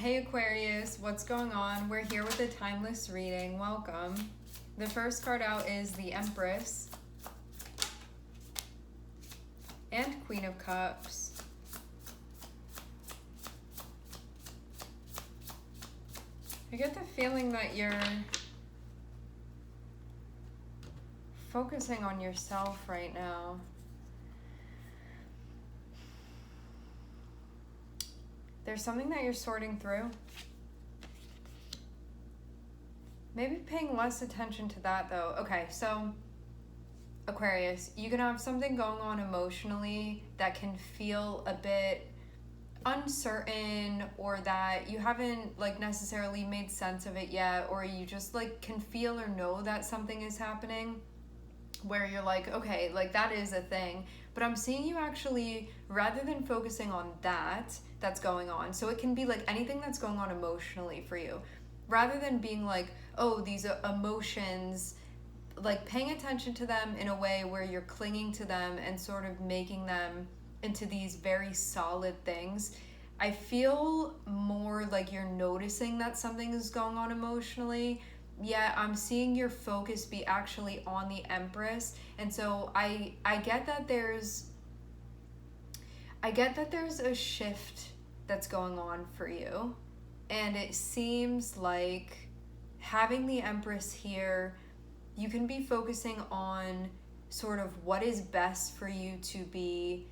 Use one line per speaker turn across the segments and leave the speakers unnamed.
Hey Aquarius, what's going on? We're here with a timeless reading. Welcome. The first card out is the Empress and Queen of Cups. I get the feeling that you're focusing on yourself right now. There's something that you're sorting through. Maybe paying less attention to that though. Okay, so Aquarius, you can have something going on emotionally that can feel a bit uncertain, or that you haven't like necessarily made sense of it yet, or you just like can feel or know that something is happening where you're like, okay, like that is a thing, but I'm seeing you actually, rather than focusing on that's going on, so it can be like anything that's going on emotionally for you, rather than being like, oh, these emotions, like paying attention to them in a way where you're clinging to them and sort of making them into these very solid things. I feel more like you're noticing that something is going on emotionally. Yeah, I'm seeing your focus be actually on the Empress. And so I get that there's a shift that's going on for you. And it seems like having the Empress here, you can be focusing on sort of what is best for you to be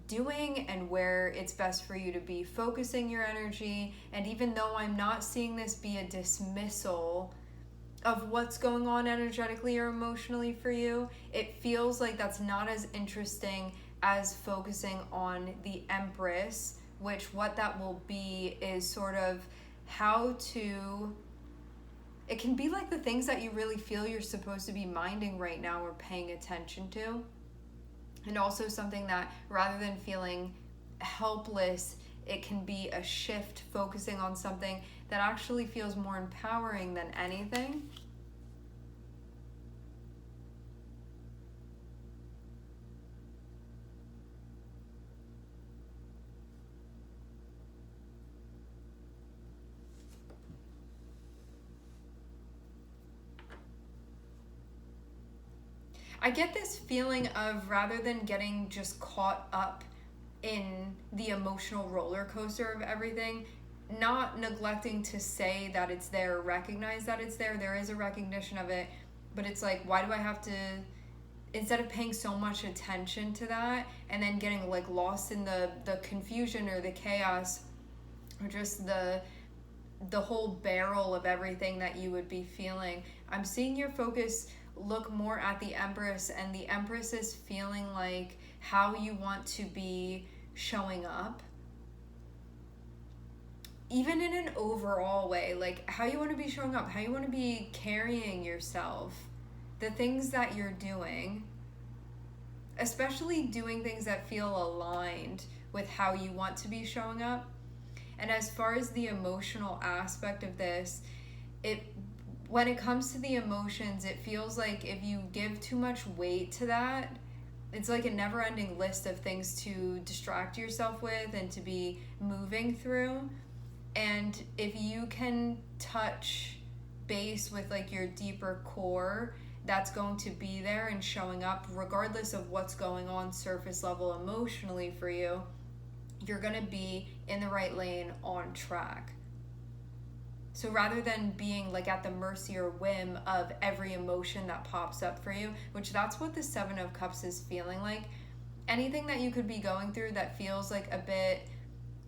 doing and where it's best for you to be focusing your energy. And even though I'm not seeing this be a dismissal of what's going on energetically or emotionally for you, it feels like that's not as interesting as focusing on the Empress, which what that will be is sort of how to, it can be like the things that you really feel you're supposed to be minding right now or paying attention to. And also something that, rather than feeling helpless, it can be a shift focusing on something that actually feels more empowering than anything. I get this feeling of, rather than getting just caught up in the emotional roller coaster of everything, not neglecting to say that it's there, recognize that it's there. There is a recognition of it, but it's like, why do I have to, instead of paying so much attention to that and then getting like lost in the confusion or the chaos or just the whole barrel of everything that you would be feeling, I'm seeing your focus look more at the Empress, and the Empress is feeling like how you want to be showing up, even in an overall way, like how you want to be showing up, how you want to be carrying yourself, the things that you're doing, especially doing things that feel aligned with how you want to be showing up. And as far as the emotional aspect of this, when it comes to the emotions, it feels like if you give too much weight to that, it's like a never-ending list of things to distract yourself with and to be moving through. And if you can touch base with like your deeper core, that's going to be there and showing up regardless of what's going on surface level emotionally for you. You're going to be in the right lane, on track. So rather than being like at the mercy or whim of every emotion that pops up for you, which that's what the Seven of Cups is feeling like, anything that you could be going through that feels like a bit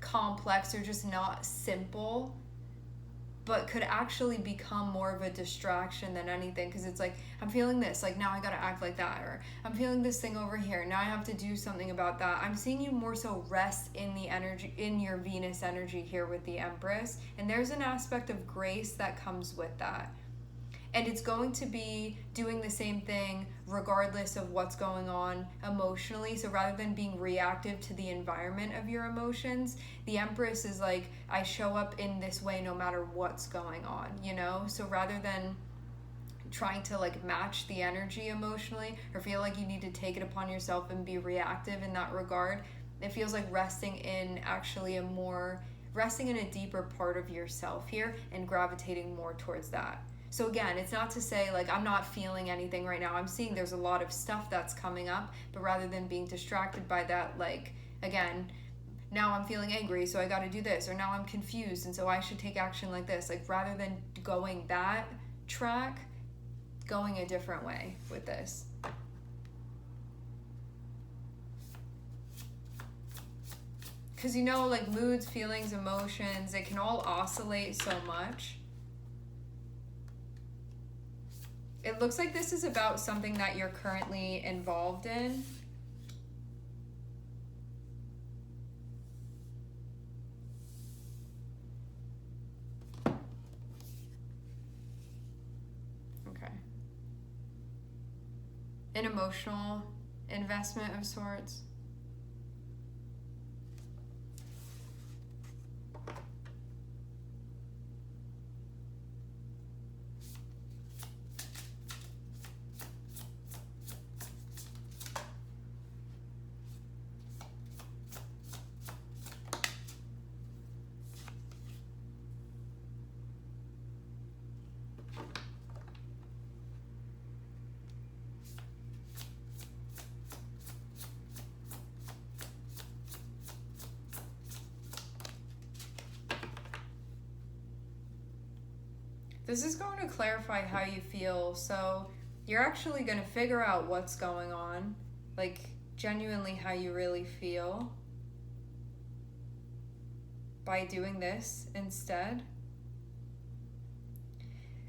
complex or just not simple, but could actually become more of a distraction than anything, because it's like, I'm feeling this, like now I gotta act like that, or I'm feeling this thing over here, now I have to do something about that. I'm seeing you more so rest in the energy, in your Venus energy here with the Empress, and there's an aspect of grace that comes with that. And it's going to be doing the same thing regardless of what's going on emotionally. So rather than being reactive to the environment of your emotions, the Empress is like, I show up in this way no matter what's going on, you know? So rather than trying to like match the energy emotionally or feel like you need to take it upon yourself and be reactive in that regard, it feels like resting in actually a more resting in a deeper part of yourself here and gravitating more towards that. So again, it's not to say like I'm not feeling anything right now. I'm seeing there's a lot of stuff that's coming up, but rather than being distracted by that, like, again, now I'm feeling angry, so I got to do this, or now I'm confused, and so I should take action like this. Like, rather than going that track, going a different way with this. Because, you know, like moods, feelings, emotions, it can all oscillate so much. It looks like this is about something that you're currently involved in. Okay. An emotional investment of sorts. This is going to clarify how you feel. So you're actually going to figure out what's going on, like genuinely how you really feel, by doing this instead.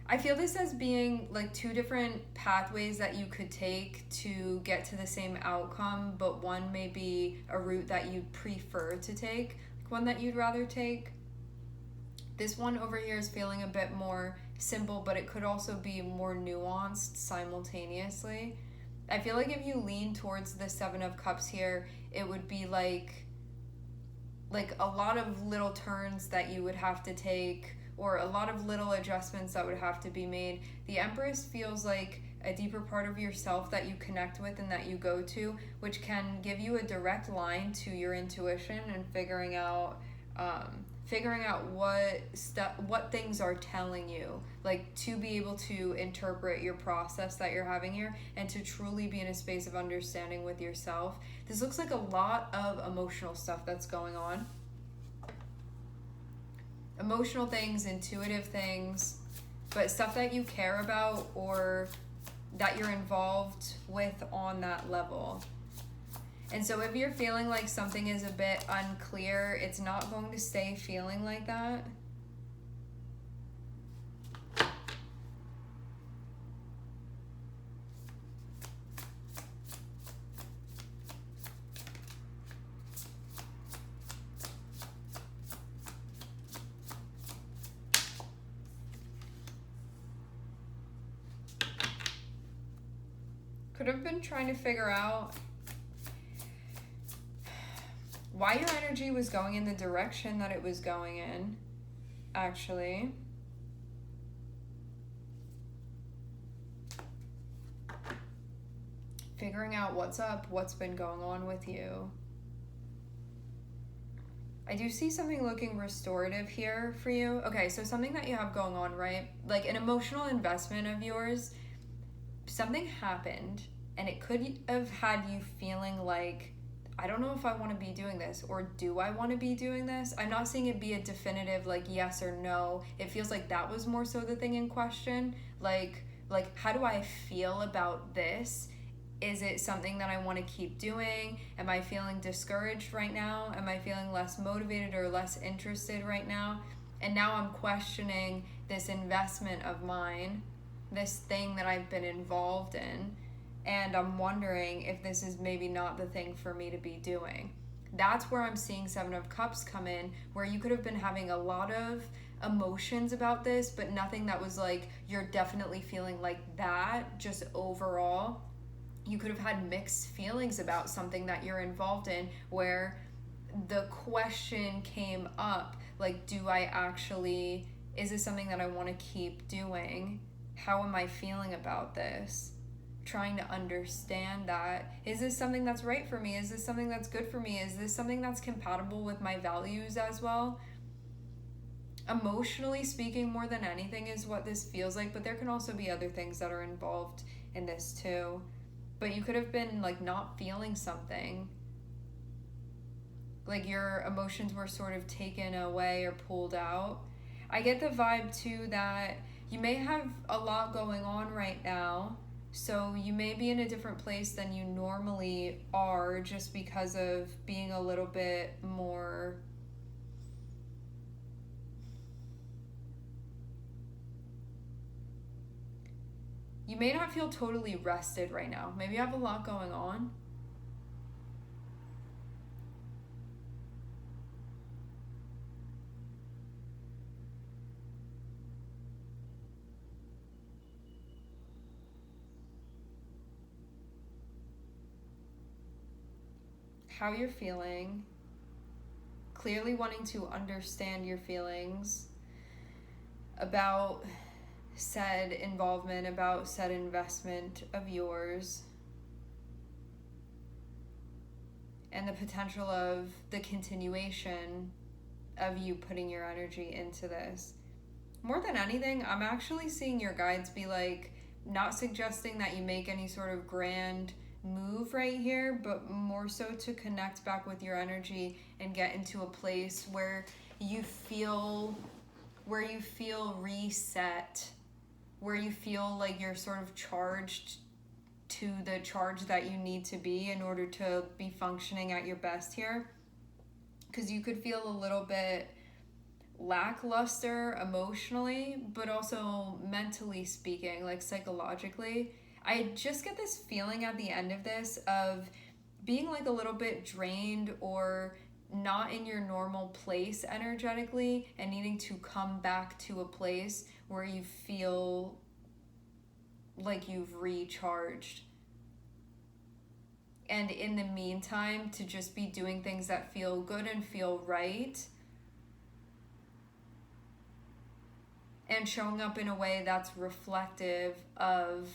I feel this as being like two different pathways that you could take to get to the same outcome, but one may be a route that you'd prefer to take, like one that you'd rather take. This one over here is feeling a bit more simple, but it could also be more nuanced simultaneously. I feel like if you lean towards the Seven of Cups here, it would be like a lot of little turns that you would have to take, or a lot of little adjustments that would have to be made. The Empress feels like a deeper part of yourself that you connect with and that you go to, which can give you a direct line to your intuition and figuring out what things are telling you, like to be able to interpret your process that you're having here and to truly be in a space of understanding with yourself. This looks like a lot of emotional stuff that's going on. Emotional things, intuitive things, but stuff that you care about or that you're involved with on that level. And so if you're feeling like something is a bit unclear, it's not going to stay feeling like that. Could have been trying to figure out why your energy was going in the direction that it was going in, actually. Figuring out what's up, what's been going on with you. I do see something looking restorative here for you. Okay, so something that you have going on, right? Like an emotional investment of yours, something happened and it could have had you feeling like, I don't know if I want to be doing this, or do I want to be doing this? I'm not seeing it be a definitive like yes or no. It feels like that was more so the thing in question. Like how do I feel about this? Is it something that I want to keep doing? Am I feeling discouraged right now? Am I feeling less motivated or less interested right now? And now I'm questioning this investment of mine, this thing that I've been involved in. And I'm wondering if this is maybe not the thing for me to be doing. That's where I'm seeing Seven of Cups come in, where you could have been having a lot of emotions about this, but nothing that was like, you're definitely feeling like that, just overall. You could have had mixed feelings about something that you're involved in, where the question came up, like, is this something that I want to keep doing? How am I feeling about this? Trying to understand that. Is this something that's right for me? Is this something that's good for me? Is this something that's compatible with my values as well? Emotionally speaking, more than anything is what this feels like, but there can also be other things that are involved in this too. But you could have been like not feeling something, like your emotions were sort of taken away or pulled out. I get the vibe too that you may have a lot going on right now, so you may be in a different place than you normally are just because of being a little bit more. You may not feel totally rested right now. Maybe you have a lot going on. How you're feeling, clearly wanting to understand your feelings about said involvement, about said investment of yours, and the potential of the continuation of you putting your energy into this. More than anything, I'm actually seeing your guides be like, not suggesting that you make any sort of grand move right here, but more so to connect back with your energy and get into a place where you feel reset, where you feel like you're sort of charged to the charge that you need to be in order to be functioning at your best here. Because you could feel a little bit lackluster emotionally, but also mentally speaking, like psychologically. I just get this feeling at the end of this of being like a little bit drained or not in your normal place energetically and needing to come back to a place where you feel like you've recharged. And in the meantime, to just be doing things that feel good and feel right, and showing up in a way that's reflective of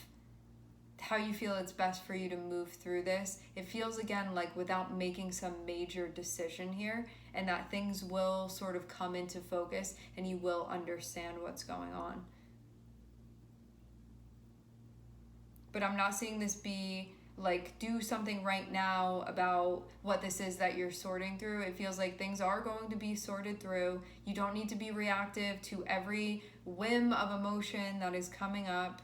how you feel it's best for you to move through this. It feels again like without making some major decision here, and that things will sort of come into focus and you will understand what's going on. But I'm not seeing this be like do something right now about what this is that you're sorting through. It feels like things are going to be sorted through. You don't need to be reactive to every whim of emotion that is coming up.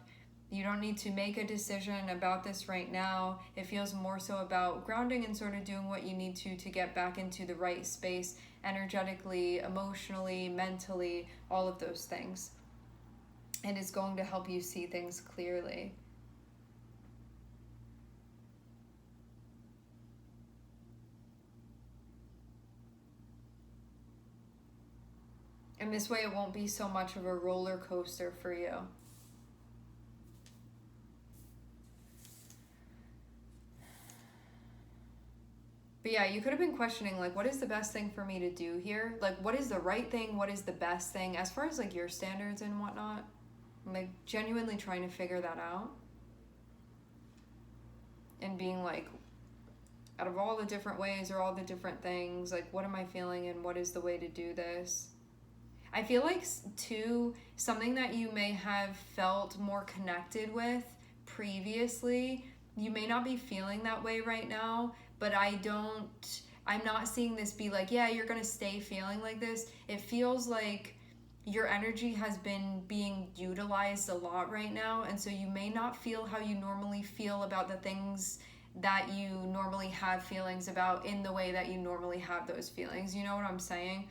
You don't need to make a decision about this right now. It feels more so about grounding and sort of doing what you need to get back into the right space energetically, emotionally, mentally, all of those things. And it's going to help you see things clearly. And this way it won't be so much of a roller coaster for you. But yeah, you could have been questioning, like, what is the best thing for me to do here? Like, what is the right thing? What is the best thing? As far as, like, your standards and whatnot. I'm, like, genuinely trying to figure that out. And being, like, out of all the different ways or all the different things, like, what am I feeling and what is the way to do this? I feel like, too, something that you may have felt more connected with previously, you may not be feeling that way right now, but I'm not seeing this be like, yeah, you're gonna stay feeling like this. It feels like your energy has been being utilized a lot right now, and so you may not feel how you normally feel about the things that you normally have feelings about in the way that you normally have those feelings. You know what I'm saying?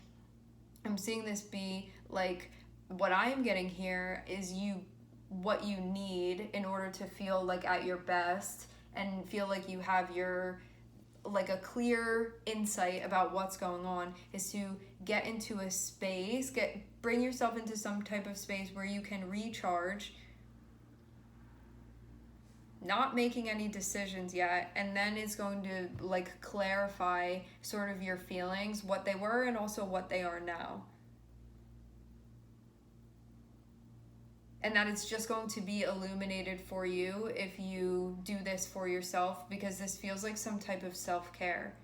I'm seeing this be like, what I'm getting here is what you need in order to feel like at your best and feel like you have your like a clear insight about what's going on is to get into a space, bring yourself into some type of space where you can recharge, not making any decisions yet, and then it's going to like clarify sort of your feelings, what they were and also what they are now. And that it's just going to be illuminated for you if you do this for yourself, because this feels like some type of self-care.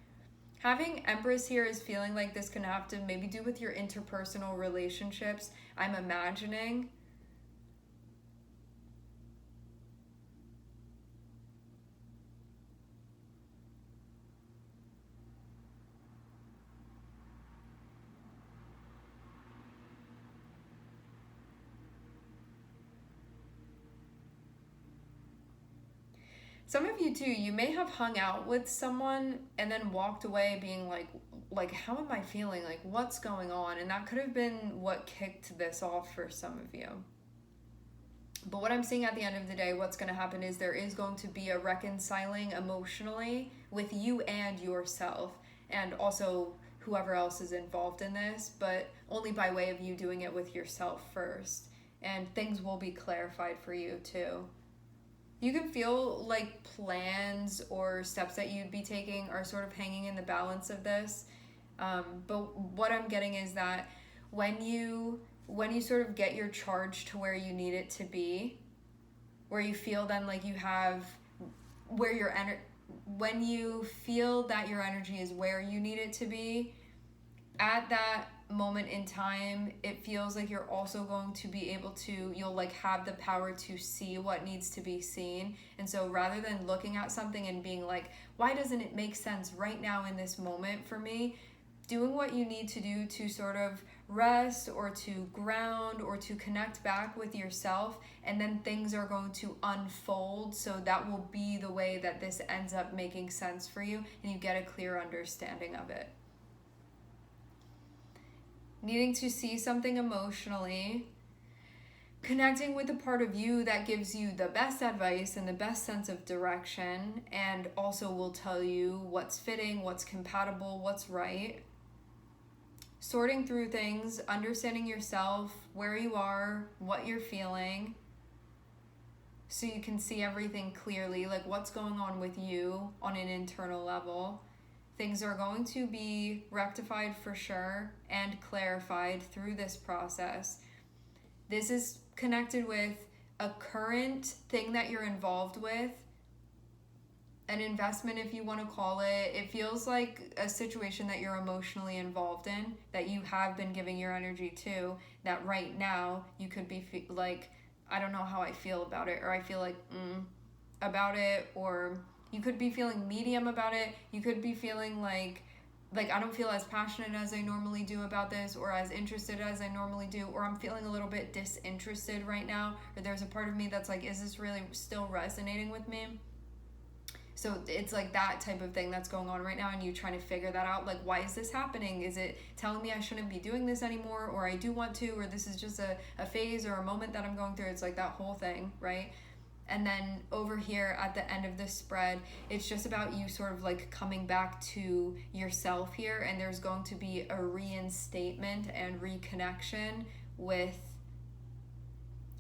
Having Empress here is feeling like this can have to maybe do with your interpersonal relationships, I'm imagining. Some of you too, you may have hung out with someone and then walked away being like how am I feeling? Like what's going on? And that could have been what kicked this off for some of you. But what I'm seeing at the end of the day, what's going to happen is there is going to be a reconciling emotionally with you and yourself, and also whoever else is involved in this, but only by way of you doing it with yourself first. And things will be clarified for you too. You can feel like plans or steps that you'd be taking are sort of hanging in the balance of this. But what I'm getting is that when you sort of get your charge to where you need it to be, where you feel then like you have where your when you feel that your energy is where you need it to be, at that moment in time, it feels like you're also going to be able to, you'll like have the power to see what needs to be seen. And so rather than looking at something and being like, why doesn't it make sense right now in this moment for me, doing what you need to do to sort of rest or to ground or to connect back with yourself, and then things are going to unfold. So that will be the way that this ends up making sense for you and you get a clear understanding of it. Needing to see something emotionally, connecting with the part of you that gives you the best advice and the best sense of direction, and also will tell you what's fitting, what's compatible, what's right. Sorting through things, understanding yourself, where you are, what you're feeling, so you can see everything clearly, like what's going on with you on an internal level. Things are going to be rectified for sure and clarified through this process. This is connected with a current thing that you're involved with, an investment if you want to call it. It feels like a situation that you're emotionally involved in, that you have been giving your energy to, that right now you could be like, I don't know how I feel about it, or I feel like about it, or you could be feeling medium about it. You could be feeling like I don't feel as passionate as I normally do about this, or as interested as I normally do, or I'm feeling a little bit disinterested right now, or there's a part of me that's like, is this really still resonating with me? So it's like that type of thing that's going on right now, and you trying to figure that out. Like, why is this happening? Is it telling me I shouldn't be doing this anymore, or I do want to, or this is just a phase or a moment that I'm going through? It's like that whole thing, right? And then over here at the end of this spread, it's just about you sort of like coming back to yourself here, and there's going to be a reinstatement and reconnection with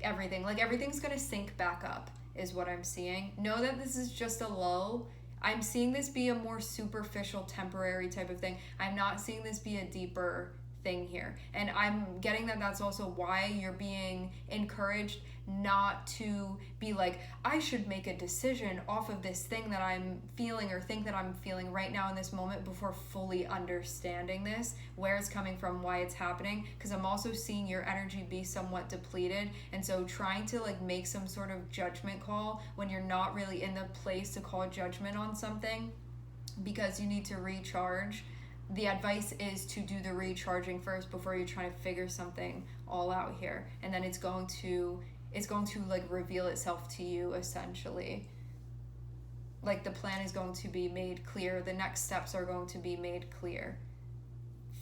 everything. Like everything's going to sync back up is what I'm seeing. Know that this is just a lull. I'm seeing this be a more superficial, temporary type of thing. I'm not seeing this be a deeper thing here. And I'm getting that that's also why you're being encouraged not to be like, I should make a decision off of this thing that I'm feeling or think that I'm feeling right now in this moment before fully understanding this, where it's coming from, why it's happening. Because I'm also seeing your energy be somewhat depleted, and so trying to like make some sort of judgment call when you're not really in the place to call judgment on something because you need to recharge. The advice is to do the recharging first before you're trying to figure something all out here, and then it's going to like reveal itself to you essentially. Like the plan is going to be made clear, the next steps are going to be made clear.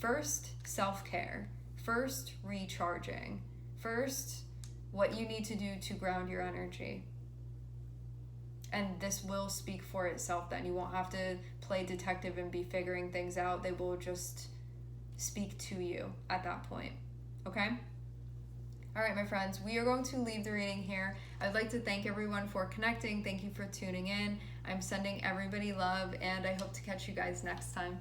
First, self-care. First, recharging. First, what you need to do to ground your energy. And this will speak for itself then. You won't have to play detective and be figuring things out. They will just speak to you at that point. Okay? All right, my friends, we are going to leave the reading here. I'd like to thank everyone for connecting. Thank you for tuning in. I'm sending everybody love, and I hope to catch you guys next time.